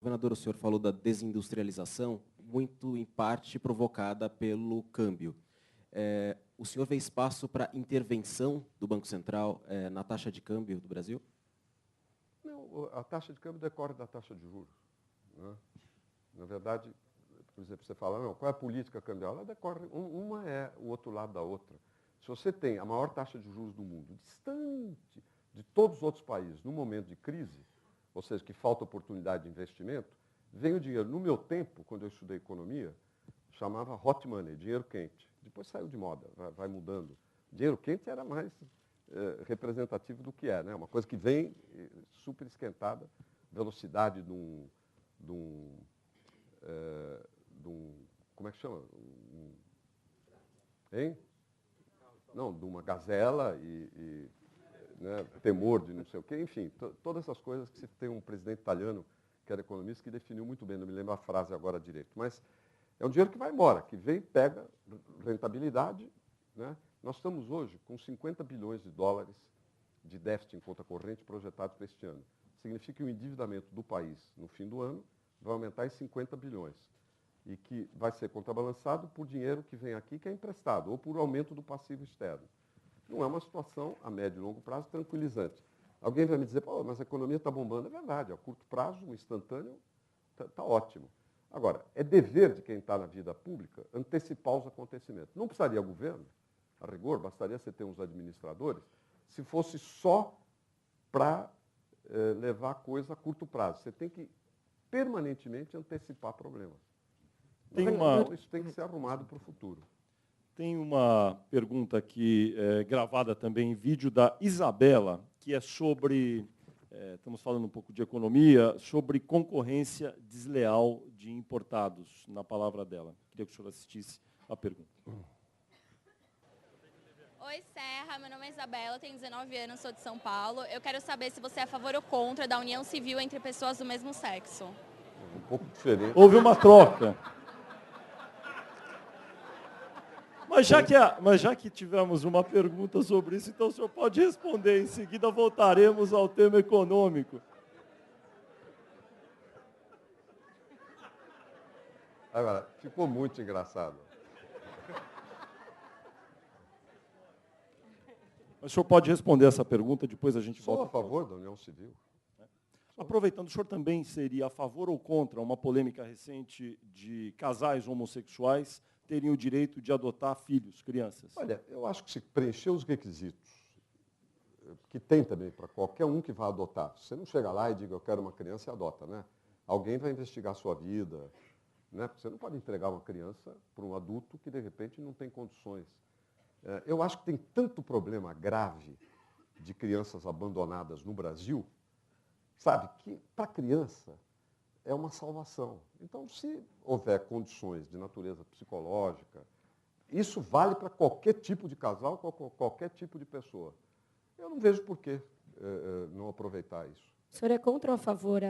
Governador, o senhor falou da desindustrialização, muito em parte provocada pelo câmbio. O senhor vê espaço para intervenção do Banco Central na taxa de câmbio do Brasil? Não, a taxa de câmbio decorre da taxa de juros, né? Na verdade, por exemplo, você fala, não, qual é a política cambial? Ela decorre, uma é o outro lado da outra. Se você tem a maior taxa de juros do mundo, distante de todos os outros países, num momento de crise, ou seja, que falta oportunidade de investimento, vem o dinheiro. No meu tempo, quando eu estudei economia, chamava hot money, dinheiro quente. Depois saiu de moda, vai mudando. Dinheiro quente era mais representativo do que é, né? Uma coisa que vem super esquentada, velocidade de um como é que chama? Hein? Não, de uma gazela né, temor de não sei o quê, enfim, todas essas coisas que você tem um presidente italiano, que era economista, que definiu muito bem, não me lembro a frase agora direito, mas é um dinheiro que vai embora, que vem, pega rentabilidade, né? Nós estamos hoje com 50 bilhões de dólares de déficit em conta corrente projetados para este ano. Significa que o endividamento do país, no fim do ano, vai aumentar em 50 bilhões. E que vai ser contrabalançado por dinheiro que vem aqui, que é emprestado, ou por aumento do passivo externo. Não é uma situação, a médio e longo prazo, tranquilizante. Alguém vai me dizer, pô, mas a economia está bombando. É verdade, a curto prazo, um instantâneo, está ótimo. Agora, é dever de quem está na vida pública antecipar os acontecimentos. Não precisaria governo, a rigor, bastaria você ter uns administradores, se fosse só para levar a coisa a curto prazo. Você tem que permanentemente antecipar problemas. Então, isso tem que ser arrumado para o futuro. Tem uma pergunta aqui, gravada também em vídeo, da Isabela, que é sobre, estamos falando um pouco de economia, sobre concorrência desleal de importados, na palavra dela. Queria que o senhor assistisse à pergunta. Oi, Serra, meu nome é Isabela, tenho 19 anos, sou de São Paulo. Eu quero saber se você é a favor ou contra da união civil entre pessoas do mesmo sexo. Um pouco diferente. Houve uma troca. Mas já que tivemos uma pergunta sobre isso, então o senhor pode responder. Em seguida voltaremos ao tema econômico. Agora, ficou muito engraçado. O senhor pode responder essa pergunta, depois a gente volta. Sou a favor da união civil. Aproveitando, o senhor também seria a favor ou contra uma polêmica recente de casais homossexuais terem o direito de adotar filhos, crianças? Olha, eu acho que se preencher os requisitos, que tem também para qualquer um que vá adotar, você não chega lá e diga, eu quero uma criança e adota, né? Alguém vai investigar a sua vida, né? Você não pode entregar uma criança para um adulto que, de repente, não tem condições. Eu acho que tem tanto problema grave de crianças abandonadas no Brasil, sabe, que para a criança é uma salvação. Então, se houver condições de natureza psicológica, isso vale para qualquer tipo de casal, qualquer tipo de pessoa. Eu não vejo por que não aproveitar isso. O senhor é contra ou a favor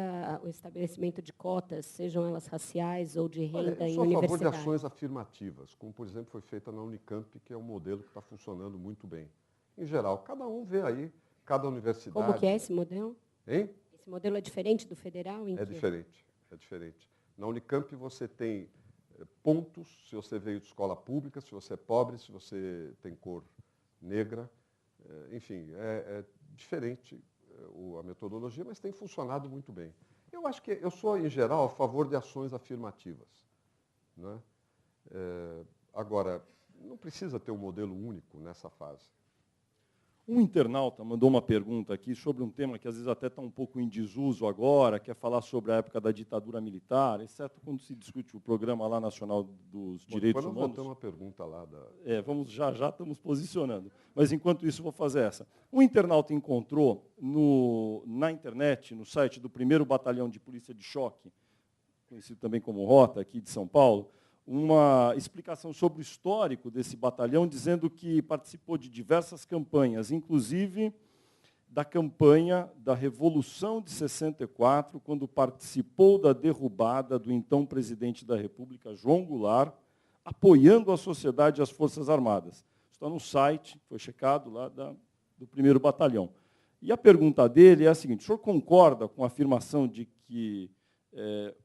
o estabelecimento de cotas, sejam elas raciais ou de renda em universidades? Eu sou a favor de ações afirmativas, como, por exemplo, foi feita na Unicamp, que é um modelo que está funcionando muito bem. Em geral, cada um vê aí, cada universidade... Como que é esse modelo? Hein? Esse modelo é diferente do federal? É diferente, é diferente. Na Unicamp você tem pontos, se você veio de escola pública, se você é pobre, se você tem cor negra, enfim, é diferente a metodologia, mas tem funcionado muito bem. Eu acho que eu sou, em geral, a favor de ações afirmativas, né? Agora, não precisa ter um modelo único nessa fase. Um internauta mandou uma pergunta aqui sobre um tema que às vezes até está um pouco em desuso agora, que é falar sobre a época da ditadura militar, exceto quando se discute o Programa lá Nacional dos Direitos Humanos. Depois nós uma pergunta lá da... já estamos posicionando. Mas, enquanto isso, vou fazer essa. Um internauta encontrou na internet, no site do 1º Batalhão de Polícia de Choque, conhecido também como Rota, aqui de São Paulo, uma explicação sobre o histórico desse batalhão, dizendo que participou de diversas campanhas, inclusive da campanha da Revolução de 64, quando participou da derrubada do então presidente da República, João Goulart, apoiando a sociedade e as Forças Armadas. Está no site, foi checado lá do 1º Batalhão. E a pergunta dele é a seguinte: o senhor concorda com a afirmação de que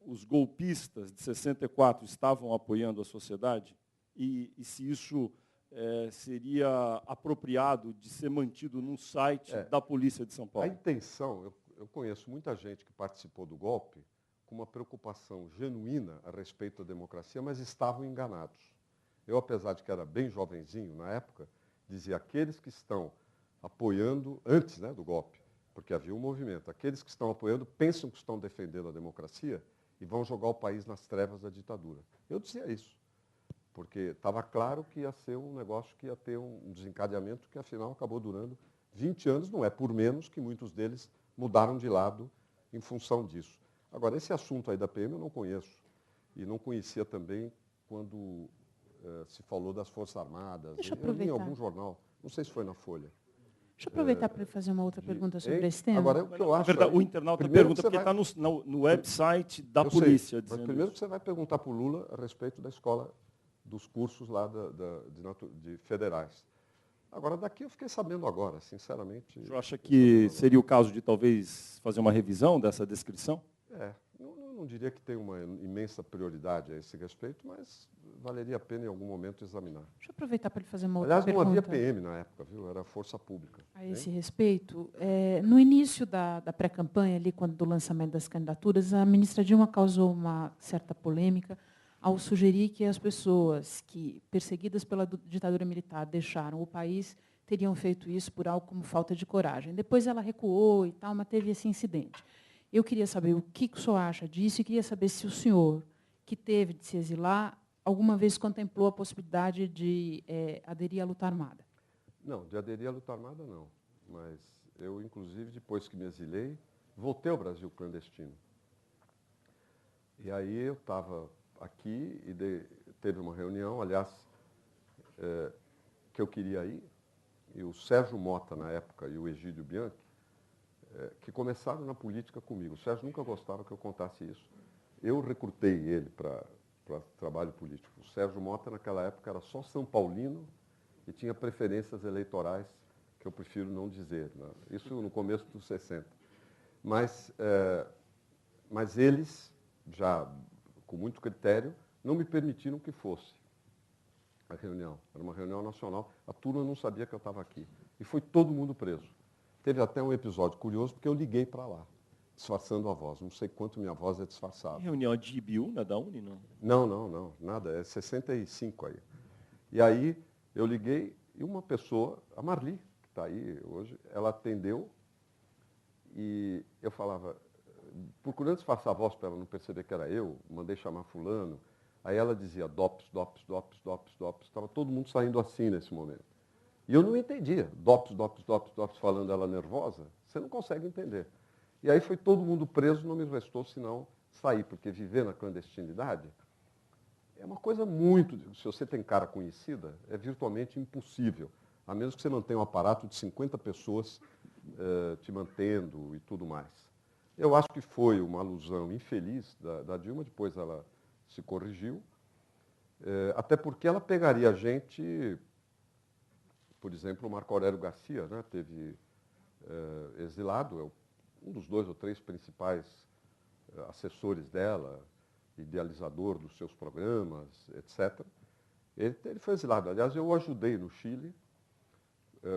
os golpistas de 64 estavam apoiando a sociedade e se isso seria apropriado de ser mantido num site da Polícia de São Paulo? A intenção, eu conheço muita gente que participou do golpe com uma preocupação genuína a respeito da democracia, mas estavam enganados. Eu, apesar de que era bem jovenzinho na época, dizia aqueles que estão apoiando, antes, né, do golpe, porque havia um movimento, aqueles que estão apoiando pensam que estão defendendo a democracia e vão jogar o país nas trevas da ditadura. Eu dizia isso, porque estava claro que ia ser um negócio que ia ter um desencadeamento que, afinal, acabou durando 20 anos, não é por menos que muitos deles mudaram de lado em função disso. Agora, esse assunto aí da PM eu não conheço, e não conhecia também quando se falou das Forças Armadas. Deixa eu li em aproveitar. algum jornal, não sei se foi na Folha. Deixa eu aproveitar para fazer uma outra pergunta sobre esse tema. Agora, o que eu Na acho... verdade, aí, o internauta primeiro pergunta, que você porque vai- está no website da Eu sei, polícia. mas Dizendo primeiro isso. que você vai perguntar para o Lula a respeito da escola, dos cursos lá de federais. Agora, daqui eu fiquei sabendo agora, sinceramente. O senhor acha fiquei sabendo que agora. seria o caso de talvez fazer uma revisão dessa descrição? Não diria que tem uma imensa prioridade a esse respeito, mas valeria a pena em algum momento examinar. Deixa eu aproveitar para lhe fazer uma outra Aliás, não pergunta. havia PM na época, viu? Era força pública. A hein? esse respeito, no início da pré-campanha, ali, quando do lançamento das candidaturas, a ministra Dilma causou uma certa polêmica ao sugerir que as pessoas que, perseguidas pela ditadura militar, deixaram o país, teriam feito isso por algo como falta de coragem. Depois ela recuou e tal, mas teve esse incidente. Eu queria saber o que o senhor acha disso e queria saber se o senhor, que teve de se exilar, alguma vez contemplou a possibilidade de aderir à luta armada. Não, de aderir à luta armada, não. Mas eu, inclusive, depois que me exilei, voltei ao Brasil clandestino. E aí eu estava aqui e teve uma reunião, aliás, que eu queria ir, e o Sérgio Mota, na época, e o Egídio Bianchi, que começaram na política comigo. O Sérgio nunca gostava que eu contasse isso. Eu recrutei ele para trabalho político. O Sérgio Mota, naquela época, era só São Paulino e tinha preferências eleitorais que eu prefiro não dizer. Né? Isso no começo dos 60. Mas eles, já com muito critério, não me permitiram que fosse a reunião. Era uma reunião nacional. A turma não sabia que eu estava aqui. E foi todo mundo preso. Teve até um episódio curioso, porque eu liguei para lá, disfarçando a voz. Não sei quanto minha voz é disfarçada. Reunião de Ibiúna, da Uni, não? Não, nada. É 65 aí. E aí eu liguei e uma pessoa, a Marli, que está aí hoje, ela atendeu e eu falava, procurando disfarçar a voz para ela não perceber que era eu, mandei chamar fulano. Aí ela dizia DOPS, DOPS, DOPS, DOPS, DOPS. Estava todo mundo saindo assim nesse momento. E eu não entendia. DOPS, DOPS, DOPS, DOPS, falando ela nervosa, você não consegue entender. E aí foi todo mundo preso, não me restou senão sair, porque viver na clandestinidade é uma coisa muito... Se você tem cara conhecida, é virtualmente impossível, a menos que você mantenha um aparato de 50 pessoas te mantendo e tudo mais. Eu acho que foi uma alusão infeliz da Dilma, depois ela se corrigiu, até porque ela pegaria a gente... Por exemplo, o Marco Aurélio Garcia, né, teve exilado, é um dos 2 ou 3 principais assessores dela, idealizador dos seus programas, etc. Ele foi exilado. Aliás, eu o ajudei no Chile,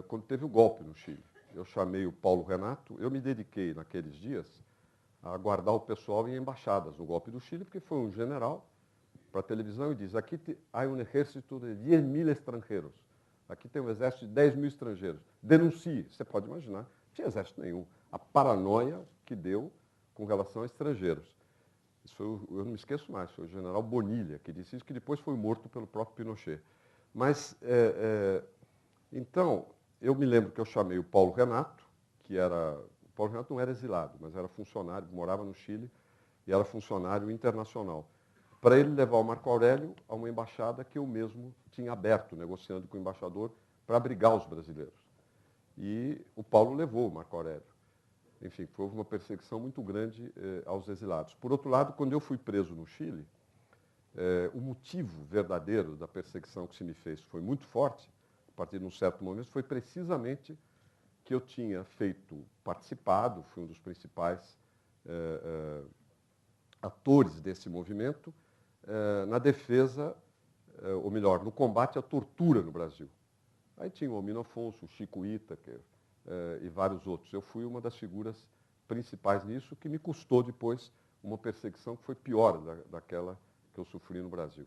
quando teve o golpe no Chile. Eu chamei o Paulo Renato, eu me dediquei naqueles dias a guardar o pessoal em embaixadas no golpe do Chile, porque foi um general para a televisão e diz, aqui há um exército de 10.000 estrangeiros. Aqui tem um exército de 10.000 estrangeiros. Denuncie. Você pode imaginar, não tinha exército nenhum. A paranoia que deu com relação a estrangeiros. Isso foi, eu não me esqueço mais, foi o general Bonilha que disse isso, que depois foi morto pelo próprio Pinochet. Mas, então, eu me lembro que eu chamei o Paulo Renato, que era... O Paulo Renato não era exilado, mas era funcionário, morava no Chile e era funcionário internacional, para ele levar o Marco Aurélio a uma embaixada que eu mesmo tinha aberto, negociando com o embaixador, para abrigar os brasileiros. E o Paulo levou o Marco Aurélio. Enfim, houve uma perseguição muito grande aos exilados. Por outro lado, quando eu fui preso no Chile, o motivo verdadeiro da perseguição que se me fez foi muito forte, a partir de um certo momento, foi precisamente que eu tinha participado, fui um dos principais atores desse movimento na defesa, ou melhor, no combate à tortura no Brasil. Aí tinha o Almino Afonso, o Chico Itaker e vários outros. Eu fui uma das figuras principais nisso, que me custou depois uma perseguição que foi pior daquela que eu sofri no Brasil.